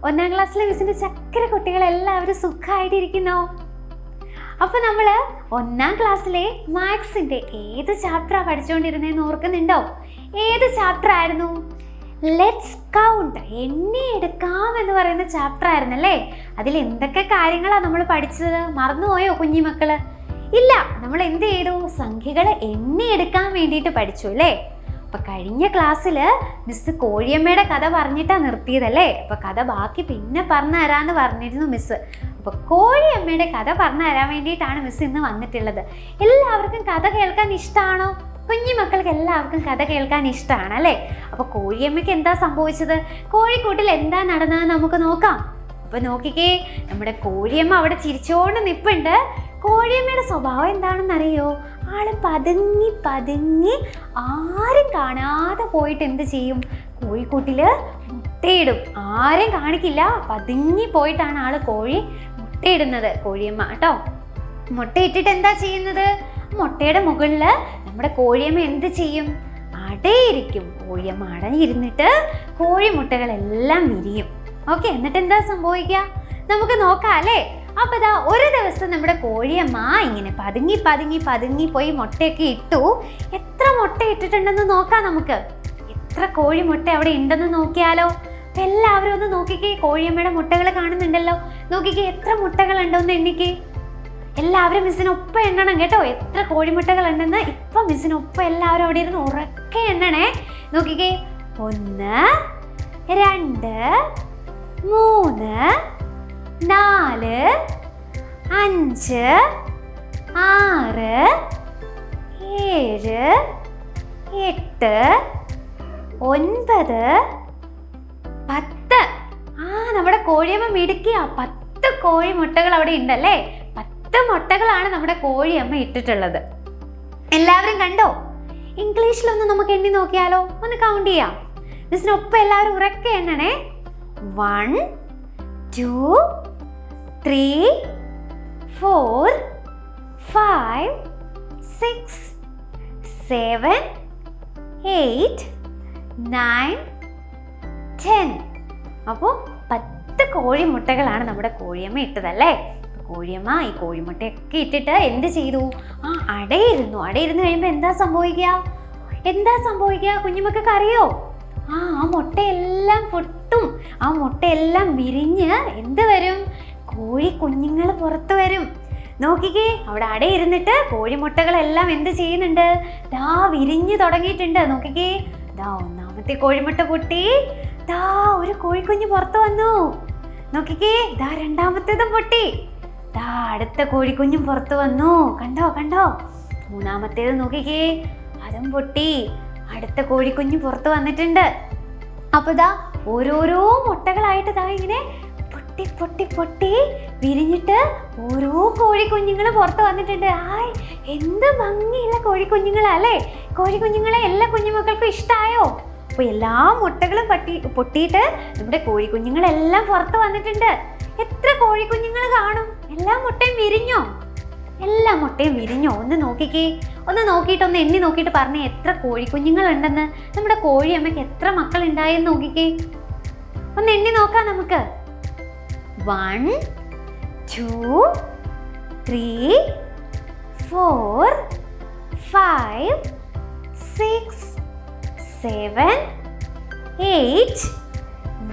ഒന്നാം ക്ലാസ്സിലെ മിസ്സിൻ്റെ ചക്കര കുട്ടികളെല്ലാവരും സുഖമായിട്ടിരിക്കുന്നോ? അപ്പോൾ നമ്മൾ ഒന്നാം ക്ലാസ്സിലെ മാത്സിൻ്റെ ഏത് ചാപ്റ്ററാണ് പഠിച്ചുകൊണ്ടിരുന്നതെന്ന് ഓർക്കുന്നുണ്ടോ? ഏത് ചാപ്റ്റർ ആയിരുന്നു? ലെറ്റ്സ് കൗണ്ട്, എണ്ണി എടുക്കാം എന്ന് പറയുന്ന ചാപ്റ്റർ ആയിരുന്നല്ലേ. അതിൽ എന്തൊക്കെ കാര്യങ്ങളാണ് നമ്മൾ പഠിച്ചത്? മറന്നുപോയോ കുഞ്ഞിമക്കൾ? ഇല്ല, നമ്മൾ എന്ത് ചെയ്തു? സംഖ്യകൾ എണ്ണിയെടുക്കാൻ വേണ്ടിയിട്ട് പഠിച്ചു അല്ലേ. അപ്പം കഴിഞ്ഞ ക്ലാസ്സിൽ മിസ് കോഴിയമ്മയുടെ കഥ പറഞ്ഞിട്ടാണ് നിർത്തിയതല്ലേ. അപ്പം കഥ ബാക്കി പിന്നെ പറഞ്ഞു തരാമെന്ന് പറഞ്ഞിരുന്നു മിസ്. അപ്പോൾ കോഴിയമ്മയുടെ കഥ പറഞ്ഞു തരാൻ വേണ്ടിയിട്ടാണ് മിസ് ഇന്ന് വന്നിട്ടുള്ളത്. എല്ലാവർക്കും കഥ കേൾക്കാൻ ഇഷ്ടമാണോ? കുഞ്ഞുമക്കൾക്ക് എല്ലാവർക്കും കഥ കേൾക്കാൻ ഇഷ്ടമാണ് അല്ലേ. അപ്പോൾ കോഴിയമ്മയ്ക്ക് എന്താ സംഭവിച്ചത്? കോഴിക്കൂട്ടിൽ എന്താ നടന്നത് നമുക്ക് നോക്കാം. അപ്പോൾ നോക്കിക്കേ, നമ്മുടെ കോഴിയമ്മ അവിടെ ചിരിച്ചോണ്ട് നിൽപ്പുണ്ട്. കോഴിയമ്മയുടെ സ്വഭാവം എന്താണെന്ന് അറിയോ? ആള് പതുങ്ങി പതുങ്ങി ആരും കാണാതെ പോയിട്ട് എന്ത് ചെയ്യും? കോഴിക്കൂട്ടിൽ മുട്ടയിടും. ആരും കാണിക്കില്ല, പതുങ്ങി പോയിട്ടാണ് ആള് കോഴി മുട്ടയിടുന്നത്. കോഴിയമ്മ കേട്ടോ. മുട്ടയിട്ടിട്ട് എന്താ ചെയ്യുന്നത്? മുട്ടയുടെ മുകളിൽ നമ്മുടെ കോഴിയമ്മ എന്ത് ചെയ്യും? അടയിരിക്കും. കോഴിയമ്മ അടയിരുന്നിട്ട് കോഴിമുട്ടകളെല്ലാം വിരിയും. ഓക്കെ, എന്നിട്ട് എന്താ സംഭവിക്കുക? നമുക്ക് നോക്കാം അല്ലേ. അപ്പോൾ ഇതാ ഒരു ദിവസം നമ്മുടെ കോഴിയമ്മ ഇങ്ങനെ പതുങ്ങി പതുങ്ങി പതുങ്ങി പോയി മുട്ടയൊക്കെ ഇട്ടു. എത്ര മുട്ട ഇട്ടിട്ടുണ്ടെന്ന് നോക്കാം നമുക്ക്. എത്ര കോഴിമുട്ട അവിടെ ഉണ്ടെന്ന് നോക്കിയാലോ. അപ്പം എല്ലാവരും ഒന്ന് നോക്കിക്കേ. കോഴിയമ്മയുടെ മുട്ടകൾ കാണുന്നുണ്ടല്ലോ. നോക്കിക്കേ, എത്ര മുട്ടകളുണ്ടോ എന്ന് എണ്ണിക്കേ. എല്ലാവരും മിസ്സിനൊപ്പം എണ്ണണം കേട്ടോ. എത്ര കോഴിമുട്ടകൾ ഉണ്ടെന്ന് ഇപ്പം മിസ്സിനൊപ്പം എല്ലാവരും അവിടെ ഇരുന്ന് ഉറക്കെ എണ്ണണേ. നോക്കിക്കേ, 1 2 3 4 5 6 7 8 9 10. നമ്മുടെ കോഴിയമ്മ മിടുക്കിയ 10 കോഴിമുട്ടകൾ അവിടെ ഉണ്ടല്ലേ. 10 മുട്ടകളാണ് നമ്മുടെ കോഴിയമ്മ ഇട്ടിട്ടുള്ളത്. എല്ലാവരും കണ്ടോ? ഇംഗ്ലീഷിലൊന്ന് നമുക്ക് എണ്ണി നോക്കിയാലോ? ഒന്ന് കൗണ്ട് ചെയ്യാം. മിസ്സിനൊപ്പം എല്ലാവരും ഉറക്കെ എണ്ണണേ. 1 2 3 4 5 6 7 8 9 10. അപ്പോൾ 10 കോഴിമുട്ടകളാണ് നമ്മുടെ കോഴിയമ്മ ഇട്ടതല്ലേ. കോഴിയമ്മ ഈ കോഴിമുട്ടയൊക്കെ ഇട്ടിട്ട് എന്ത് ചെയ്തു? അടയിരുന്നു. അടയിരുന്ന് കഴിയുമ്പോൾ എന്താ സംഭവിക്കുക? കുഞ്ഞുമക്കൾക്ക് അറിയോ? ആ മുട്ടയെല്ലാം പൊട്ടും. ആ മുട്ടയെല്ലാം വിരിഞ്ഞ് എന്ത് വരും? കോഴി കുഞ്ഞുങ്ങൾ പുറത്ത് വരും. നോക്കിക്കേ, അവിടെ അടയിരുന്നിട്ട് കോഴിമുട്ടകളെല്ലാം എന്ത് ചെയ്യുന്നുണ്ട്? ദാ വിരിഞ്ഞു തുടങ്ങിയിട്ടുണ്ട്. നോക്കിക്കേ, ദാ ഒന്നാമത്തെ കോഴിമുട്ട പൊട്ടി. ദാ ഒരു കോഴിക്കുഞ്ഞ് പുറത്ത് വന്നു. നോക്കിക്കേ, ദാ രണ്ടാമത്തേതും പൊട്ടി. ദാ അടുത്ത കോഴിക്കുഞ്ഞും പുറത്ത് വന്നു. കണ്ടോ? മൂന്നാമത്തേത് നോക്കിക്കേ, അതും പൊട്ടി. അടുത്ത കോഴിക്കുഞ്ഞ് പുറത്ത് വന്നിട്ടുണ്ട്. അപ്പോൾ ദാ ഓരോരോ മുട്ടകളായിട്ട് ദാ ഇങ്ങനെ പൊട്ടി പൊട്ടി പൊട്ടി വിരിഞ്ഞിട്ട് ഓരോ കോഴിക്കുഞ്ഞുങ്ങൾ പുറത്ത് വന്നിട്ടുണ്ട്. എന്ത് ഭംഗിയുള്ള കോഴിക്കുഞ്ഞുങ്ങളല്ലേ. കോഴിക്കുഞ്ഞുങ്ങളെ എല്ലാ കുഞ്ഞുമക്കൾക്കും ഇഷ്ടമായോ? അപ്പോൾ എല്ലാ മുട്ടകളും പൊട്ടിയിട്ട് നമ്മുടെ കോഴിക്കുഞ്ഞുങ്ങളെല്ലാം പുറത്ത് വന്നിട്ടുണ്ട്. എത്ര കോഴിക്കുഞ്ഞുങ്ങൾ കാണും? എല്ലാ മുട്ടയും വിരിഞ്ഞോ? എല്ലാ മുട്ടയും വിരിഞ്ഞോ? ഒന്ന് നോക്കിക്കേ. ഒന്ന് നോക്കിയിട്ടൊന്ന് എണ്ണി നോക്കിയിട്ട് പറഞ്ഞേ എത്ര കോഴിക്കുഞ്ഞുങ്ങൾ ഉണ്ടെന്ന്. നമ്മുടെ കോഴിയമ്മയ്ക്ക് എത്ര മക്കൾ ഉണ്ടായെന്ന് നോക്കിക്കേ. ഒന്ന് എണ്ണി നോക്കാം നമുക്ക്. 1 2 3 4 5 6 7 8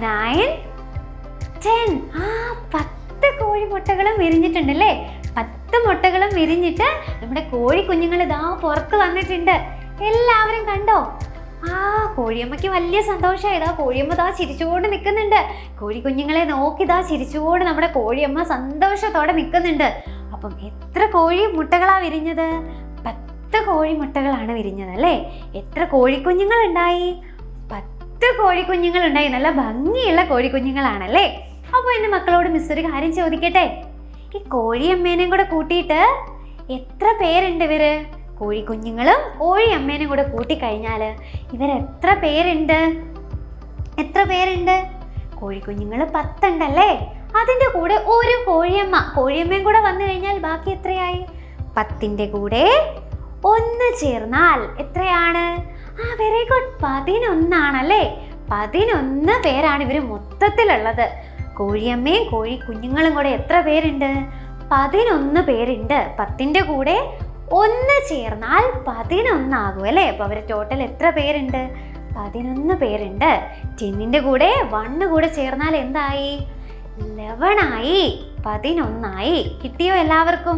9 10. 10 കോഴിമുട്ടകളും വിരിഞ്ഞിട്ടുണ്ടല്ലേ. 10 മുട്ടകളും വിരിഞ്ഞിട്ട് നമ്മുടെ കോഴിക്കുഞ്ഞുങ്ങൾ ഇതാ പുറത്ത് വന്നിട്ടുണ്ട്. എല്ലാവരും കണ്ടോ? കോഴിയമ്മയ്ക്ക് വലിയ സന്തോഷമായി. കോഴിയമ്മ ദാ ചിരിച്ചുകൊണ്ട് നിൽക്കുന്നുണ്ട്. കോഴിക്കുഞ്ഞുങ്ങളെ നോക്കി ദാ ചിരിച്ചുകൊണ്ട് നമ്മുടെ കോഴിയമ്മ സന്തോഷത്തോടെ നിൽക്കുന്നുണ്ട്. അപ്പം എത്ര കോഴിമുട്ടകളാണ് വിരിഞ്ഞത്? 10 കോഴിമുട്ടകളാണ് വിരിഞ്ഞത് അല്ലേ. എത്ര കോഴിക്കുഞ്ഞുങ്ങളുണ്ടായി? 10 കോഴിക്കുഞ്ഞുങ്ങളുണ്ടായി. നല്ല ഭംഗിയുള്ള കോഴിക്കുഞ്ഞുങ്ങളാണല്ലേ. അപ്പോൾ എൻ്റെ മക്കളോട് മിസ് ഒരു കാര്യം ചോദിക്കട്ടെ. ഈ കോഴിയമ്മേനെയും കൂടെ കൂട്ടിയിട്ട് എത്ര പേരുണ്ട് ഇവര്? കോഴിക്കുഞ്ഞുങ്ങളും കോഴിയമ്മേനെയും കൂടെ കൂട്ടിക്കഴിഞ്ഞാൽ ഇവരെത്ര പേരുണ്ട്? കോഴിക്കുഞ്ഞുങ്ങൾ 10 ഉണ്ടല്ലേ. അതിൻ്റെ കൂടെ ഒരു കോഴിയമ്മയും കൂടെ വന്നു കഴിഞ്ഞാൽ ബാക്കി എത്രയായി? 10ൻ്റെ കൂടെ 1 ചേർന്നാൽ എത്രയാണ്? വെരി ഗുഡ്, 11 ആണല്ലേ. 11 പേരാണ് ഇവർ മൊത്തത്തിലുള്ളത്. കോഴിയമ്മയും കോഴി കുഞ്ഞുങ്ങളും കൂടെ എത്ര പേരുണ്ട്? 11 പേരുണ്ട്. 10ന്റെ കൂടെ 1 ചേർന്നാൽ 11 ആകും അല്ലേ? അപ്പോൾ അവർ ടോട്ടൽ എത്ര പേരുണ്ട്? 11 പേരുണ്ട്. 10ന്റെ കൂടെ 1 കൂടെ ചേർന്നാൽ എന്തായി? 11 ആയി, 11 ആയി. കിട്ടിയോ എല്ലാവർക്കും?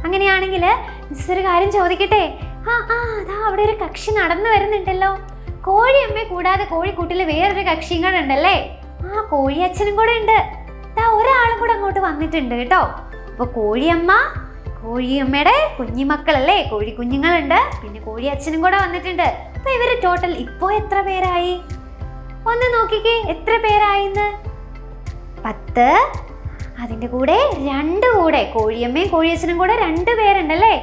അങ്ങനെയാണെങ്കിൽ മിസ് ഒരു കാര്യം ചോദിക്കട്ടെ? അതാ അവിടെ ഒരു കക്ഷി നടന്നു വരുന്നുണ്ടല്ലോ. കോഴിയമ്മയെ കൂടാതെ കോഴിക്കൂട്ടിൽ വേറൊരു കക്ഷിയും കൂടെ ഉണ്ടല്ലേ? കോഴിയച്ഛനും കൂടെ ഉണ്ട്. ഒരാളും കൂടെ അങ്ങോട്ട് വന്നിട്ടുണ്ട് കേട്ടോ. അപ്പോൾ കോഴിയമ്മയുടെ കുഞ്ഞിമക്കളല്ലേ, കോഴി കുഞ്ഞുങ്ങളുണ്ട്, പിന്നെ കോഴിയച്ഛനും കൂടെ വന്നിട്ടുണ്ട്. അപ്പൊ ഇവര് ടോട്ടൽ ഇപ്പോ എത്ര പേരായി? ഒന്ന് നോക്കിക്കേ, എത്ര പേരായിന്ന്? 10. അതിന്റെ കൂടെ 2 കൂടെ കോഴിയമ്മയും കോഴിയച്ഛനും കൂടെ 2 പേരുണ്ടല്ലേ?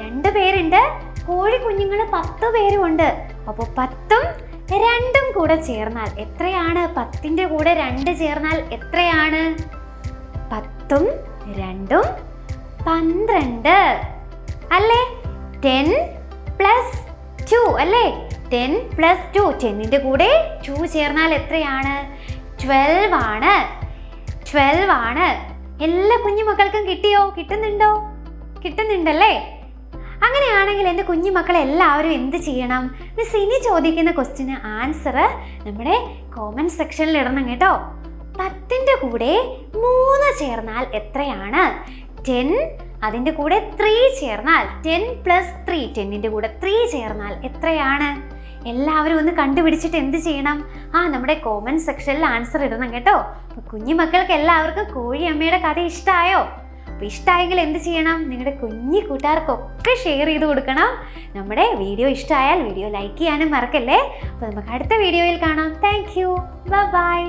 2 പേരുണ്ട്. കോഴി കുഞ്ഞുങ്ങൾ 10 പേരും ഉണ്ട്. അപ്പോൾ 10ഉം 2ഉം കൂടെ ചേർന്നാൽ എത്രയാണ്? 10ന്റെ കൂടെ 2 ചേർന്നാൽ എത്രയാണ്? 10ഉം 2ഉം 12 അല്ലേ? 10 + 2 അല്ലേ? 10 + 2. 10ന്റെ കൂടെ 2 ചേർന്നാൽ എത്രയാണ്? 12 ആണ്. 12 ആണ്. എല്ലാ കുഞ്ഞുമക്കൾക്കും കിട്ടിയോ? കിട്ടുന്നുണ്ടല്ലേ? അങ്ങനെയാണെങ്കിൽ എൻ്റെ കുഞ്ഞുമക്കളെ എല്ലാവരും എന്ത് ചെയ്യണം? മിസ് ഇനി ചോദിക്കുന്ന ക്വസ്റ്റ്യന് ആൻസർ നമ്മുടെ കോമൻറ്റ് സെക്ഷനിൽ ഇടണം കേട്ടോ. 10ന്റെ കൂടെ 3 ചേർന്നാൽ എത്രയാണ്? 10. അതിൻ്റെ കൂടെ 3 ചേർന്നാൽ 10 + 3. 10ന്റെ കൂടെ 3 ചേർന്നാൽ എത്രയാണ്? എല്ലാവരും ഒന്ന് കണ്ടുപിടിച്ചിട്ട് എന്ത് ചെയ്യണം? നമ്മുടെ കോമൻറ്റ് സെക്ഷനിൽ ആൻസർ ഇടണം കേട്ടോ. അപ്പോൾ കുഞ്ഞുമക്കൾക്ക് എല്ലാവർക്കും കോഴിയമ്മയുടെ കഥ ഇഷ്ടമായോ? അപ്പോൾ ഇഷ്ടമായെങ്കിൽ എന്ത് ചെയ്യണം? നിങ്ങളുടെ കുഞ്ഞു കൂട്ടുകാർക്കൊക്കെ ഷെയർ ചെയ്ത് കൊടുക്കണം. നമ്മുടെ വീഡിയോ ഇഷ്ടമായാൽ വീഡിയോ ലൈക്ക് ചെയ്യാനും മറക്കല്ലേ. അപ്പോൾ നമുക്ക് അടുത്ത വീഡിയോയിൽ കാണാം. Thank you. ബൈ.